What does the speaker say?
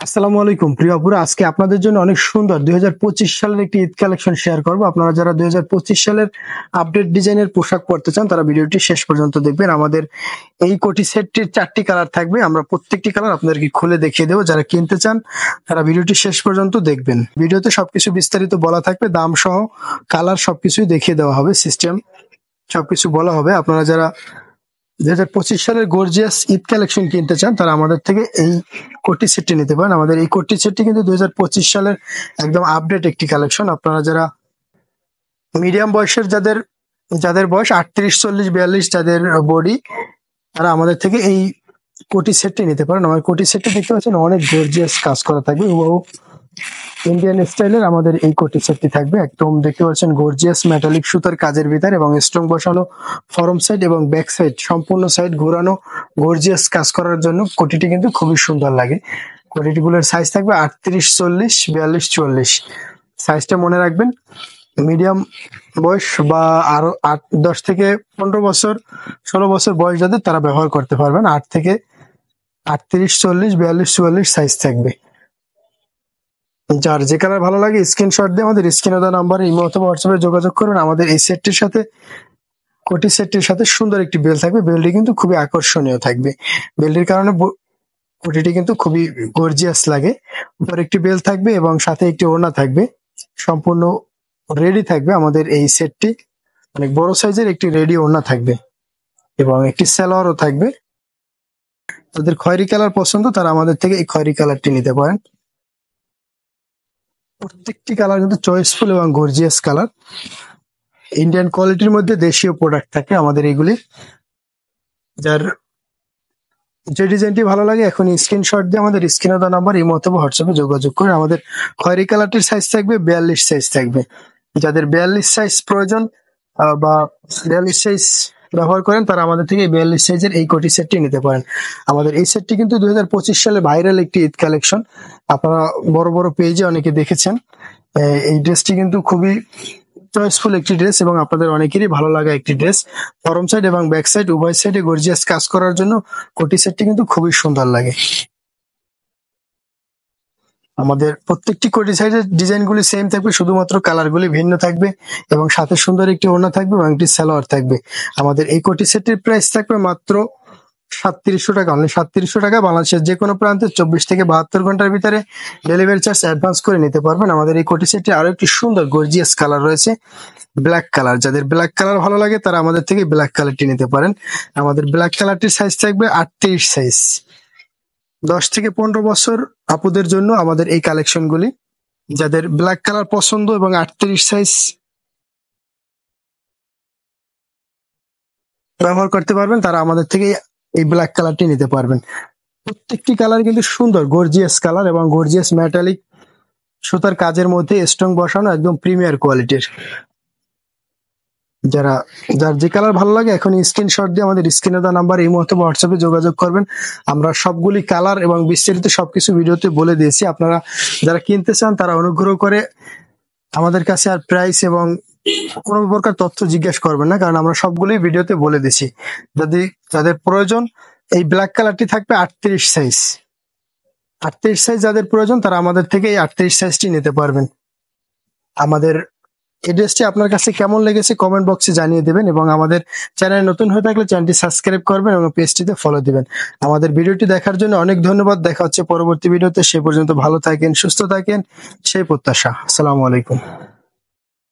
আসসালামু আলাইকুম প্রিয় আপুরা, আজকে আপনাদের জন্য অনেক সুন্দর 2025 সালের একটি ঈদ কালেকশন শেয়ার করব। আপনারা যারা 2025 সালের আপডেট ডিজাইনের পোশাক পরতে চান তারা ভিডিওটি শেষ পর্যন্ত দেখবেন। আমাদের এই কোটি সেটটির 4টি কালার থাকবে, আমরা প্রত্যেকটি কালার আপনাদেরকে খুলে দেখিয়ে দেবো। যারা কিনতে চান তারা ভিডিওটি শেষ পর্যন্ত দেখবেন। ভিডিওতে সবকিছু বিস্তারিত বলা থাকবে, দাম সহ কালার সবকিছুই দেখিয়ে দেওয়া হবে, সিস্টেম সবকিছু বলা হবে। আপনারা যারা 2025 সালের গর্জিয়াস ঈদ কালেকশন কিনতে চান তারা আমাদের থেকে এই কোটি সেটটি নিতে পারেন। আমাদের এই কোটি সেটটি কিন্তু 2025 সালের একদম আপডেট একটি কালেকশন। আপনারা যারা মিডিয়াম বয়সের যাদের বয়স 38, 40, 42, যাদের বডি, তারা আমাদের থেকে এই কোটি সেটটি নিতে পারেন। আমার কোটি সেটটি দেখতে পাচ্ছেন অনেক গর্জিয়াস কাজ করা থাকবে, হুবহু ইন্ডিয়ান স্টাইলের আমাদের এই কোটি সেটটি থাকবে। একদম দেখতে পাচ্ছেন গর্জিয়াস মেটালিক সুতার কাজের ভিতর এবং স্ট্রং বসানো ফরম সাইড এবং ব্যাক সাইড, সম্পূর্ণ সাইড ঘোরানো গর্জিয়াস কাজ করার জন্য কোটিটি কিন্তু খুবই সুন্দর লাগে। কোটিগুলোর সাইজ থাকবে 38, 40, 42, 44। সাইজটা মনে রাখবেন। মিডিয়াম বয়স বা আরো 10 থেকে 15 বছর, 16 বছর বয়স যাদের তারা ব্যবহার করতে পারবেন। 8 থেকে 38, 40, 42, 44 সাইজ থাকবে। যার যে কালার ভালো লাগে স্ক্রিনশট দিয়ে আমাদের স্ক্রিনে দেওয়া নাম্বারে ইমো অথবা হোয়াটসঅ্যাপে যোগাযোগ করুন। আমাদের এই সেটটির সাথে, কোটি সেটটির সাথে সুন্দর একটি বেল থাকবে। বেলটি কিন্তু খুবই আকর্ষণীয় থাকবে। বেলটির কারণে কোটিটি কিন্তু খুবই গর্জিয়াস লাগে। উপরে একটি বেল থাকবে এবং সাথে একটি ওড়না থাকবে। সম্পূর্ণ রেডি থাকবে আমাদের এই সেটটি। অনেক বড় সাইজের একটি রেডি ওড়না থাকবে এবং একটি সালোয়ারও থাকবে। যাদের খয়েরি কালার পছন্দ তারা আমাদের থেকে এই খয়েরি কালারটি নিতে পারেন। প্রত্যেকটি কালার কিন্তু চয়েসফুল এবং গর্জিয়াস কালার। ইন্ডিয়ান কোয়ালিটির মধ্যে দেশীয় প্রোডাক্ট থাকে আমাদের এগুলি। যার যে ডিজাইনটি ভালো লাগে এখন স্ক্রিনশট দিয়ে আমাদের স্ক্রিনে দেওয়া নাম্বার ইমো অথবা হোয়াটসঅ্যাপে যোগাযোগ করে। আমাদের খয়েরি কালারটির সাইজ থাকবে 42 সাইজ থাকবে। যাদের 42 সাইজ প্রয়োজন বা 42 সাইজ ব্যবহার করেন তারা আমাদের থেকে 42 সাইজের এই কোটি সেটটি নিতে পারেন। আমাদের এই সেটটি কিন্তু 2025 সালে ভাইরাল একটি ঈদ কালেকশন। আপনারা বড় বড় পেজে অনেকে দেখেছেন। এই ড্রেসটি কিন্তু খুবই চয়েসফুল একটি ড্রেস এবং আপনাদের অনেকেরই ভালো লাগা একটি ড্রেস। ফরম সাইড এবং ব্যাক সাইড উভয় সাইডে গর্জিয়াস কাজ করার জন্য কোটি সেটটি কিন্তু খুবই সুন্দর লাগে। আমাদের প্রত্যেকটি কোটি সাইজের ডিজাইনগুলি সেম থাকবে, শুধুমাত্র কালারগুলি ভিন্ন থাকবে এবং সাথে সুন্দর একটি ওড়না থাকবে এবং একটি সালোয়ার থাকবে। আমাদের এই কোটি সেটটির প্রাইস থাকবে মাত্র 3700 টাকা, অনলি 3700 টাকা। বাংলাদেশের যে কোনো প্রান্তে 24 থেকে 72 ঘন্টার ভিতরে ডেলিভারি চার্জ অ্যাডভান্স করে নিতে পারবেন। আমাদের এই কোটি সেটটি আরো একটি সুন্দর গর্জিয়াস কালার রয়েছে, ব্ল্যাক কালার। যাদের ব্ল্যাক কালার ভালো লাগে তারা আমাদের থেকে ব্ল্যাক কালারটি নিতে পারেন। আমাদের ব্ল্যাক কালারটির সাইজ থাকবে 38 সাইজ। 10 থেকে 15 বছর আপুদের জন্য আমাদের এই কালেকশনগুলি। যাদের ব্ল্যাক কালার পছন্দ এবং 38 সাইজ ব্যবহার করতে পারবেন তারা আমাদের থেকে এই ব্ল্যাক কালারটি নিতে পারবেন। প্রত্যেকটি কালার কিন্তু সুন্দর গর্জিয়াস কালার এবং গর্জিয়াস মেটালিক সুতার কাজের মধ্যে স্ট্রং বসানো, একদম প্রিমিয়ার কোয়ালিটির। যার যে কালার ভালো লাগে এখন স্ক্রিনশট দিয়ে আমাদের স্ক্রিনে দেওয়া নাম্বার এই মুহূর্তে হোয়াটসঅ্যাপে যোগাযোগ করবেন। আমরা সবগুলি কালার এবং বিস্তারিত সবকিছু ভিডিওতে বলে দিয়েছি। আপনারা যারা কিনতে চান তারা অনুগ্রহ করে আমাদের কাছে আর প্রাইস এবং কোনো প্রকার তথ্য জিজ্ঞেস করবেন না, কারণ আমরা সবগুলি ভিডিওতে বলে দিছি। যাদের প্রয়োজন এই ব্ল্যাক কালারটি থাকবে 38 সাইজ। 38 সাইজ যাদের প্রয়োজন তারা আমাদের থেকে এই 38 সাইজটি নিতে পারবেন। আমাদের এই ড্রেসটি আপনার কাছে কেমন লেগেছে কমেন্ট বক্সে জানিয়ে দেবেন এবং আমাদের চ্যানেল নতুন হয়ে থাকলে চ্যানেলটি সাবস্ক্রাইব করবেন এবং পেজটিতে ফলো দিবেন। আমাদের ভিডিওটি দেখার জন্য অনেক ধন্যবাদ। দেখা হচ্ছে পরবর্তী ভিডিওতে। সে পর্যন্ত ভালো থাকেন, সুস্থ থাকেন, সেই প্রত্যাশা। আসসালামু আলাইকুম।